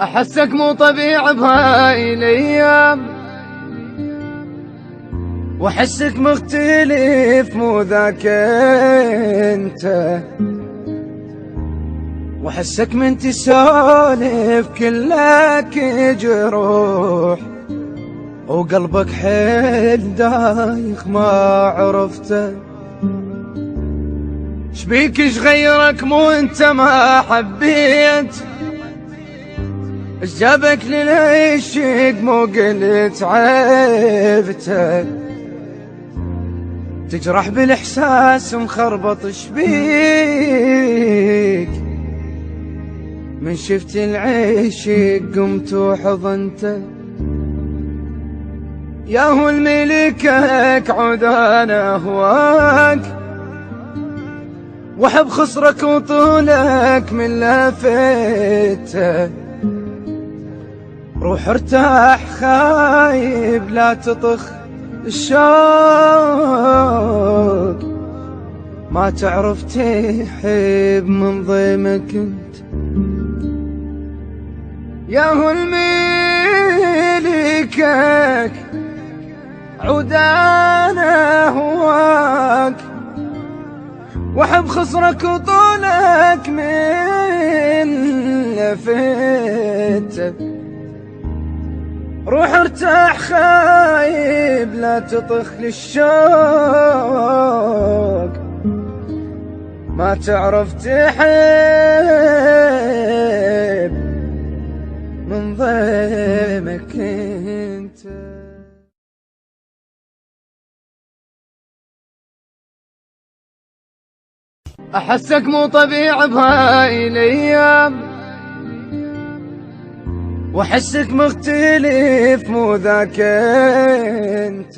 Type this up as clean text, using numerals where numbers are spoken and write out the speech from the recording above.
احسك مو طبيعي بهاي الايام، واحسك مختلف مو ذاك انت، واحسك من تسولف كلك جروح، وقلبك حيل دايخ ما عرفته. شبيك ايش غيرك مو انت ما حبيت؟ ايش جابك للعشق مو قلت عيبته؟ تجرح بالاحساس مخربط شبيك؟ من شفت العشق قمت وحضنته. يا هو الملكك عود انا اهواك، واحب خصرك وطولك من لفته. روح ارتاح خايب لا تطخ الشوق، ما تعرف تحب من ضيمك انت. يا هو الملكك عود انا هواك، واحب خصرك وطولك من لفته. روح ارتاح خايب لا تطخ للشوق، ما تعرف تحب من ضيمك انت. احسك مو طبيعي بهاي الايام، واحسك مختلف مو ذاك انت.